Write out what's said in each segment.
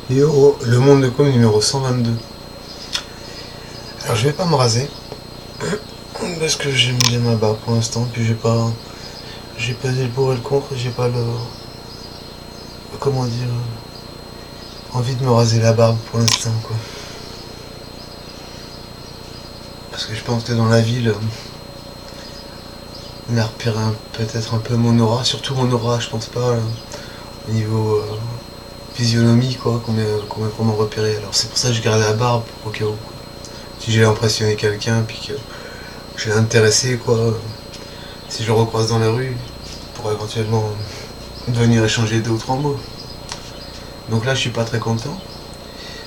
Yo, le monde de com numéro 122. Alors je vais pas me raser parce que j'aime bien ma barbe pour l'instant, puis j'ai pesé le pour et le contre, j'ai pas le comment dire envie de me raser la barbe pour l'instant quoi. Parce que je pense que dans la ville on a repéré peut-être un peu mon aura, surtout mon aura, je pense pas au niveau physionomie quoi qu'on va vraiment repérer. Alors c'est pour ça que je garde la barbe au cas où. Si j'ai impressionné quelqu'un puis que je l'ai intéressé quoi, si je le recroise dans la rue, pour éventuellement venir échanger 2 ou 3 mots. Donc là je suis pas très content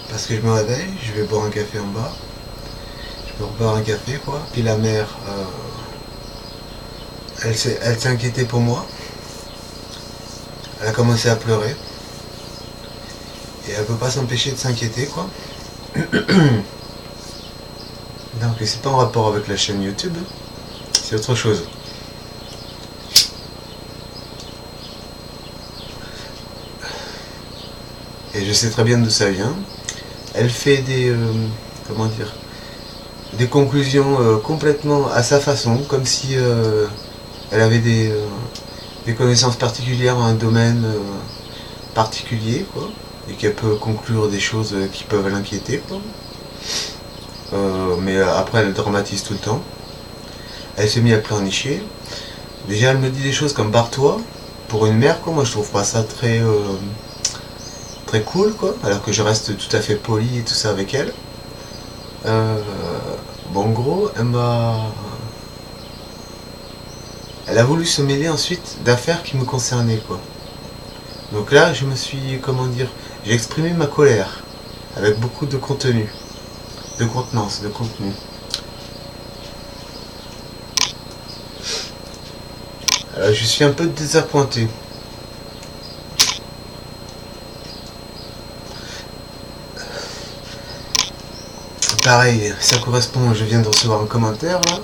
parce que je me réveille, je vais boire un café en bas, je vais boire un café quoi, puis la mère elle s'est inquiétée pour moi, elle a commencé à pleurer et elle peut pas s'empêcher de s'inquiéter quoi. Donc c'est pas en rapport avec la chaîne YouTube, c'est autre chose. Et je sais très bien d'où ça vient. Elle fait comment dire, des conclusions complètement à sa façon, comme si elle avait des connaissances particulières dans un domaine particulier, quoi, et qu'elle peut conclure des choses qui peuvent l'inquiéter, quoi. Mais après, elle dramatise tout le temps. Elle s'est mise à pleurnicher. Déjà, elle me dit des choses comme barre-toi. Pour une mère, quoi, moi je trouve pas ça très cool, quoi, alors que je reste tout à fait poli et tout ça avec elle. Bon, en gros, elle a voulu se mêler ensuite d'affaires qui me concernaient, quoi. Donc là, je me suis, comment dire, j'ai exprimé ma colère avec beaucoup de contenu, de contenance, de contenu. Alors, je suis un peu désappointé. Pareil, ça correspond, je viens de recevoir un commentaire là.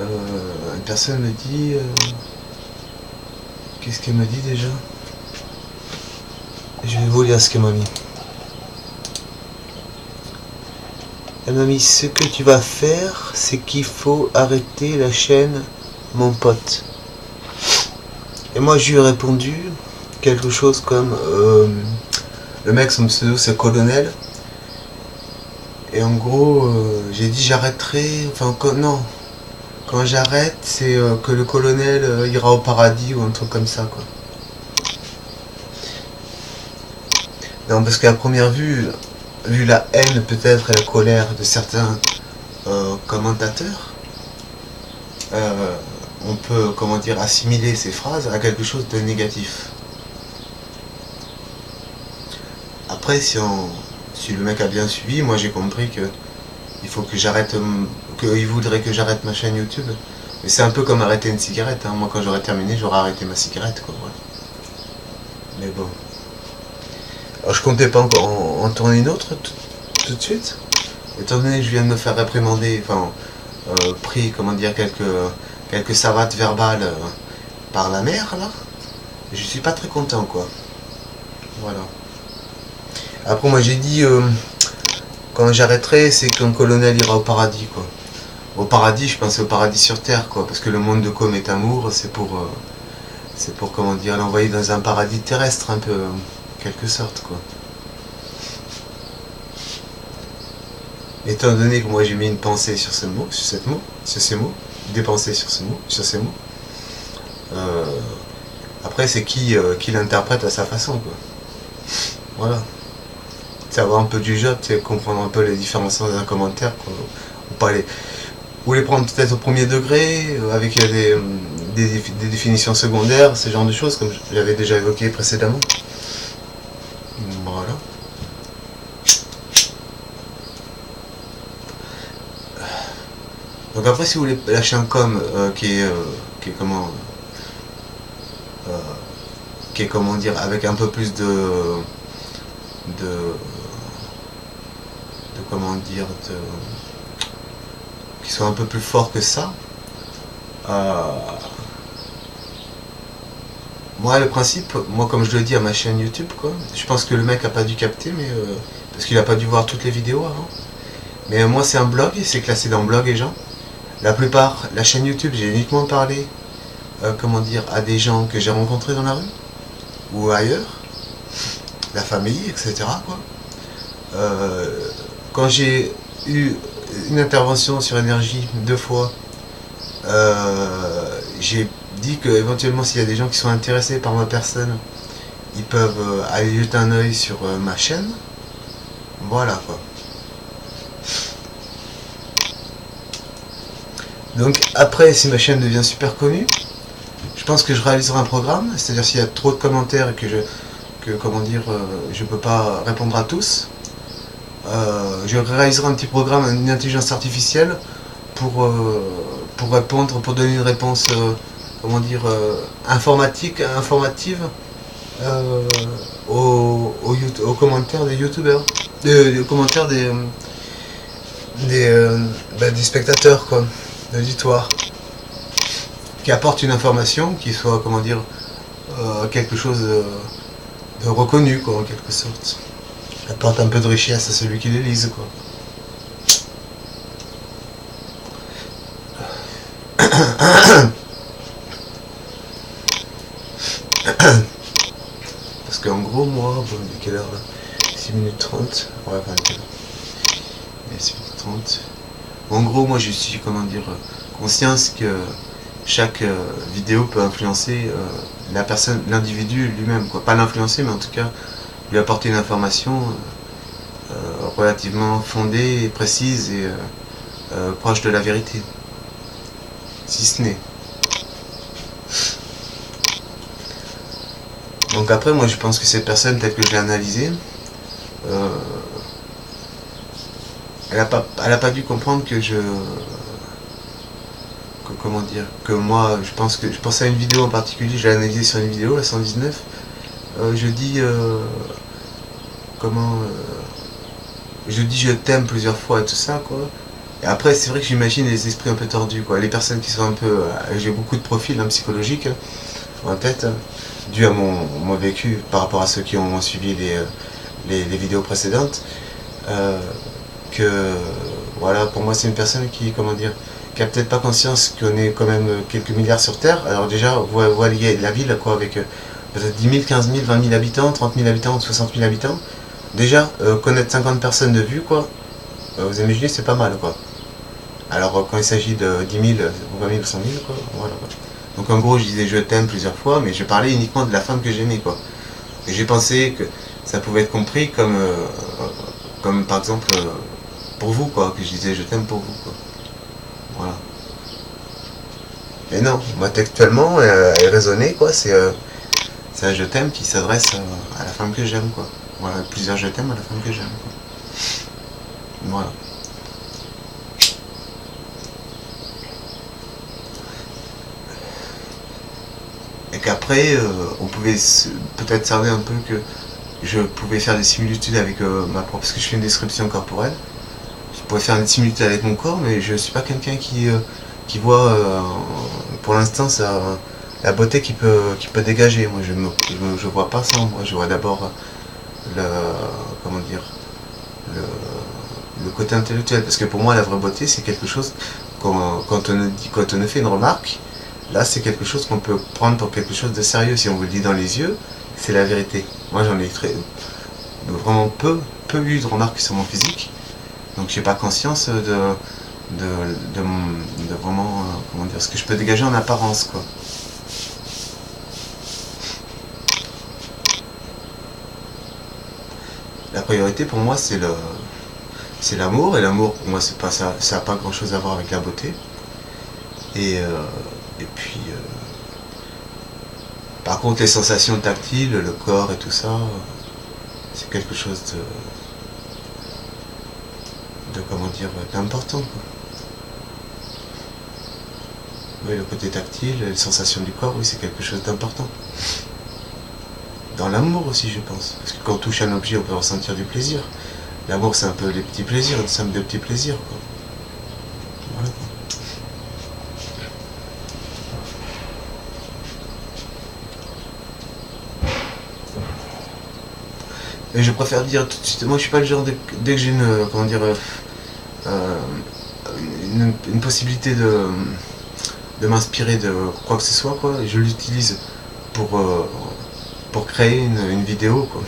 Une personne me dit... qu'est-ce qu'elle me dit déjà? Je vais vous lire ce qu'elle m'a mis. Elle m'a mis: ce que tu vas faire, c'est qu'il faut arrêter la chaîne, mon pote. Et moi je lui ai répondu quelque chose comme le mec, son pseudo c'est Colonel. Et en gros, j'ai dit j'arrêterai, enfin non, quand j'arrête, c'est que le colonel ira au paradis ou un truc comme ça, quoi. Non, parce qu'à première vue, vu la haine peut-être et la colère de certains commentateurs, on peut, comment dire, assimiler ces phrases à quelque chose de négatif. Après, si le mec a bien suivi, moi j'ai compris que il faut que j'arrête, qu'il voudrait que j'arrête ma chaîne YouTube. Mais c'est un peu comme arrêter une cigarette, hein. Moi quand j'aurai terminé, j'aurai arrêté ma cigarette, quoi, voilà. Mais bon. Alors je comptais pas encore en tourner une autre tout de suite. Étant donné que je viens de me faire réprimander, enfin, pris, comment dire, quelques savates verbales par la mère, là, je suis pas très content, quoi. Voilà. Après, moi j'ai dit, quand j'arrêterai, c'est qu'un colonel ira au paradis, quoi. Au paradis, je pensais au paradis sur terre, quoi, parce que le monde de com est amour, c'est pour, comment dire, l'envoyer dans un paradis terrestre, un peu, en quelque sorte, quoi. Étant donné que moi j'ai mis une pensée sur ce mot, sur ces mots, des pensées sur ces mots, après c'est qui l'interprète à sa façon, quoi. Voilà. C'est avoir un peu du jeu, c'est comprendre un peu les différences d'un commentaire, quoi. Ou les prendre peut-être au premier degré, avec des définitions secondaires, ce genre de choses, comme j'avais déjà évoqué précédemment. Voilà. Donc après, si vous voulez lâcher un com qui est comment qui est, comment dire, avec un peu plus de comment dire, qui soit un peu plus fort que ça, bon, moi le principe, moi comme je le dis à ma chaîne YouTube quoi, je pense que le mec a pas dû capter mais parce qu'il a pas dû voir toutes les vidéos avant. Mais moi c'est un blog, c'est classé dans blog et gens. La plupart, la chaîne YouTube j'ai uniquement parlé comment dire à des gens que j'ai rencontrés dans la rue ou ailleurs, la famille, etc. quoi. Quand j'ai eu une intervention sur énergie 2 fois, j'ai dit que éventuellement s'il y a des gens qui sont intéressés par ma personne, ils peuvent aller jeter un oeil sur ma chaîne. Voilà quoi. Donc après, si ma chaîne devient super connue, je pense que je réaliserai un programme, c'est-à-dire s'il y a trop de commentaires et que comment dire, je peux pas répondre à tous, je réaliserai un petit programme, une intelligence artificielle pour répondre, pour donner une réponse, comment dire, informative aux commentaires des youtubeurs, aux commentaires des spectateurs, quoi, de l'auditoire, qui apporte une information qui soit, comment dire, quelque chose de reconnu, quoi, en quelque sorte. Apporte un peu de richesse à celui qui les lise, quoi. Parce qu'en gros, moi, bon, il est quelle heure là? 6 minutes 30. Ouais, enfin, 6 minutes 30. En gros, moi, je suis, comment dire, conscience que chaque vidéo peut influencer la personne, l'individu lui-même, quoi. Pas l'influencer, mais en tout cas, lui apporter une information relativement fondée et précise et proche de la vérité. Si ce n'est. Donc après, moi je pense que cette personne, telle que je l'ai analysée, elle a pas dû comprendre que comment dire, que moi, je pense à une vidéo en particulier, je l'ai analysée sur une vidéo, la 119, je dis, je dis je t'aime plusieurs fois et tout ça, quoi. Et après, c'est vrai que j'imagine les esprits un peu tordus, quoi. Les personnes qui sont un peu, j'ai beaucoup de profils psychologiques en tête, dû à mon vécu par rapport à ceux qui ont suivi les vidéos précédentes, que voilà, pour moi c'est une personne qui, comment dire, qui a peut-être pas conscience qu'on est quand même quelques milliards sur Terre. Alors déjà, voyez la ville, quoi, avec peut-être 10 000, 15 000, 20 000 habitants, 30 000 habitants, 60 000 habitants. Déjà, connaître 50 personnes de vue, quoi, vous imaginez, c'est pas mal, quoi. Alors quand il s'agit de 10 000, 20 000, 100 000, quoi, voilà, quoi. Donc en gros, je disais je t'aime plusieurs fois, mais je parlais uniquement de la femme que j'aimais, quoi. Et j'ai pensé que ça pouvait être compris comme par exemple, pour vous, quoi, que je disais je t'aime pour vous, quoi. Voilà. Mais non, moi textuellement, et raisonner, quoi, c'est un je t'aime qui s'adresse à la femme que j'aime, quoi. Voilà, plusieurs je t'aime à la femme que j'aime, quoi. Voilà. Et qu'après, on pouvait peut-être cerner un peu que je pouvais faire des similitudes avec ma propre, parce que je fais une description corporelle. Je pourrais faire des similitudes avec mon corps, mais je suis pas quelqu'un qui voit, pour l'instant, la beauté qui peut dégager. Moi, je vois pas ça. Moi, je vois d'abord le, comment dire, le côté intellectuel, parce que pour moi, la vraie beauté, c'est quelque chose quand on ne fait une remarque. Là, c'est quelque chose qu'on peut prendre pour quelque chose de sérieux. Si on vous le dit dans les yeux, c'est la vérité. Moi, j'en ai vraiment peu eu de remarques sur mon physique. Donc, j'ai pas conscience de vraiment, comment dire, ce que je peux dégager en apparence, quoi. La priorité pour moi, c'est l'amour. Et l'amour, pour moi, c'est pas ça n'a pas grand chose à voir avec la beauté. Et puis, par contre, les sensations tactiles, le corps et tout ça, c'est quelque chose de comment dire, d'important, quoi. Oui, le côté tactile, les sensations du corps, oui, c'est quelque chose d'important. Dans l'amour aussi, je pense. Parce que quand on touche un objet, on peut ressentir du plaisir. L'amour, c'est un peu les petits plaisirs, une somme de petits plaisirs, quoi. Voilà. Et je préfère dire tout de suite, moi je suis pas le genre, dès que j'ai une, comment dire, une possibilité de m'inspirer de quoi que ce soit, quoi, je l'utilise pour, pour créer une vidéo, quoi.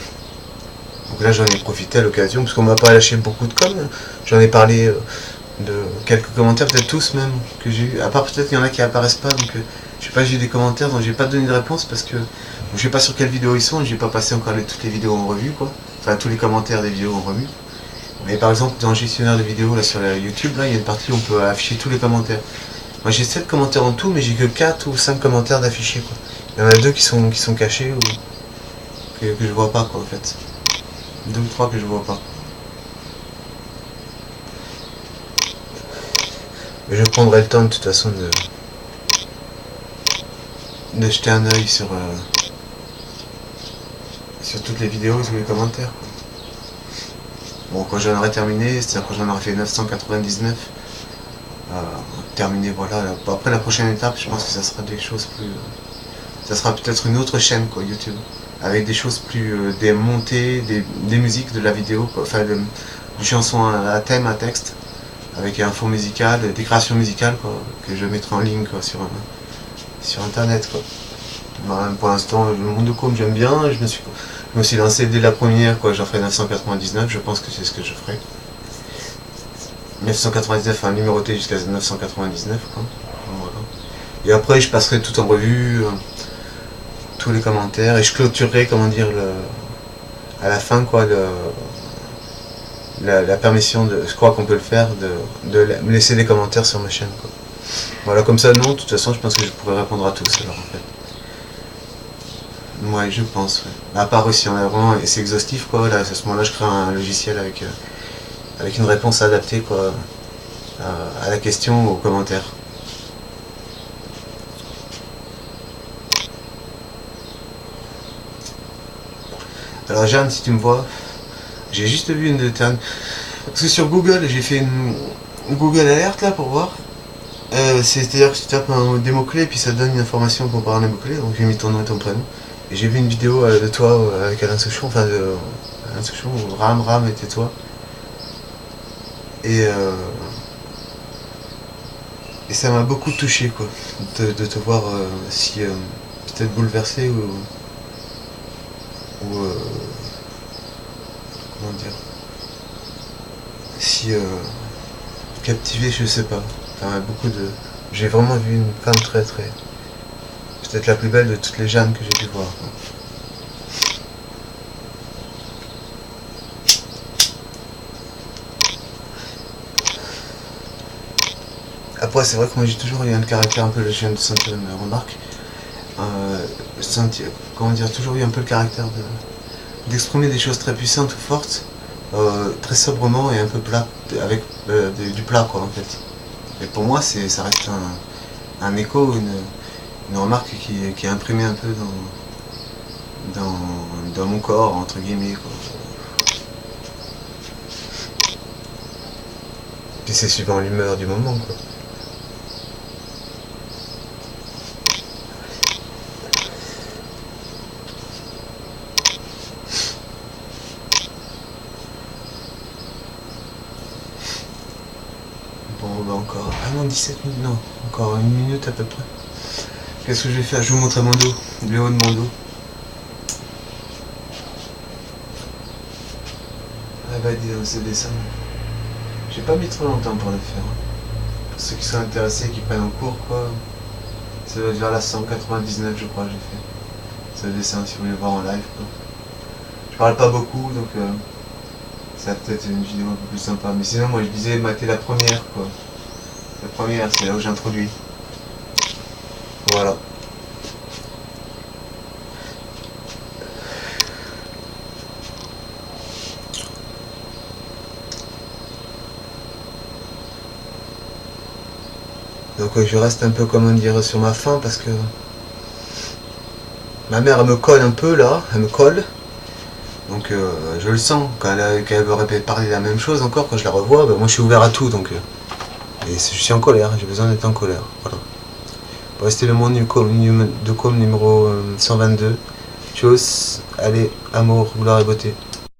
Donc là j'en ai profité à l'occasion, parce qu'on m'a pas lâché beaucoup de com, j'en ai parlé de quelques commentaires, peut-être tous même, que j'ai eu, à part peut-être qu'il y en a qui apparaissent pas, donc je sais pas, j'ai eu des commentaires dont j'ai pas donné de réponse, parce que je sais pas sur quelle vidéo ils sont, j'ai pas passé encore toutes les vidéos en revue, quoi, enfin tous les commentaires des vidéos en revue. Mais par exemple dans le gestionnaire de vidéos là sur la YouTube, là il y a une partie où on peut afficher tous les commentaires. Moi j'ai 7 commentaires en tout, mais j'ai que 4 ou 5 commentaires d'affichés, quoi. Il y en a 2 qui sont cachés ou que je vois pas, quoi, en fait. 2 ou 3 que je vois pas. Mais je prendrai le temps de toute façon de jeter un œil sur toutes les vidéos et tous les commentaires, quoi. Bon, quand j'en aurai terminé, c'est-à-dire quand j'en aurai fait 999, terminé, voilà. Après la prochaine étape, je pense que ça sera des choses plus... ça sera peut-être une autre chaîne, quoi, YouTube. Avec des choses plus... des montées, des musiques de la vidéo, quoi. Enfin, des chansons à thème, à texte. Avec un fond musical, des créations musicales, quoi, que je mettrai en ligne, quoi, sur internet, quoi. Ben, pour l'instant, le monde de com j'aime bien, je me suis lancé dès la première, quoi, j'en ferai 999, je pense que c'est ce que je ferai. 999, enfin numéroté jusqu'à 999, quoi. Voilà. Et après je passerai tout en revue, tous les commentaires, et je clôturerai, comment dire, à la fin, quoi, la permission de, je crois qu'on peut le faire, de me laisser des commentaires sur ma chaîne, quoi. Voilà, comme ça, non, de toute façon, je pense que je pourrais répondre à tous, alors, en fait. Ouais, je pense, ouais. À part si on a vraiment, et c'est exhaustif, quoi, là, à ce moment-là, je crée un logiciel avec une réponse adaptée, quoi, à la question, aux commentaires. Alors, Jeanne, si tu me vois, j'ai juste vu une de tes... Parce que sur Google, j'ai fait une Google Alert, là, pour voir. C'est-à-dire que tu tapes des mots-clés, puis ça te donne une information comparée à un mot-clé, donc j'ai mis ton nom et ton prénom. Et j'ai vu une vidéo de toi avec Alain Souchon, enfin de Alain Souchon, Ram était toi. Et ça m'a beaucoup touché, quoi, de te voir si peut-être bouleversé ou comment dire, si captivé, je sais pas. Enfin, j'ai vraiment vu une femme très peut-être la plus belle de toutes les Jeannes que j'ai pu voir, quoi. Après, c'est vrai que moi j'ai toujours eu un caractère un peu, je viens de sentir une remarque, comment dire, toujours eu un peu le caractère d'exprimer des choses très puissantes ou fortes, très sobrement et un peu plat, avec du plat, quoi, en fait. Et pour moi, ça reste un écho, une remarque qui est imprimée un peu dans mon corps, entre guillemets, quoi. Puis c'est suivant l'humeur du moment, quoi. Bon, bah encore... Ah non, 17 minutes, non. Encore une minute à peu près. Qu'est-ce que je vais faire? Je vais vous montrer mon dos, le haut de mon dos. Ah bah dis donc, ce dessin. J'ai pas mis trop longtemps pour le faire. Pour ceux qui sont intéressés, qui prennent en cours, quoi. Ça doit être vers la 199, je crois, j'ai fait. Ce dessin, si vous voulez voir en live, quoi. Je parle pas beaucoup, donc ça va peut-être une vidéo un peu plus sympa. Mais sinon, moi je disais mater la première, quoi. La première, c'est là où j'introduis. Voilà. Donc je reste un peu, comment dire, sur ma faim parce que ma mère elle me colle un peu là, elle me colle. Donc je le sens, quand elle veut répéter parler la même chose encore, quand je la revois, ben, moi je suis ouvert à tout, donc et je suis en colère, j'ai besoin d'être en colère. Voilà. Pour rester le monde de com numéro 122. Tchuss, allez, amour, gloire et beauté.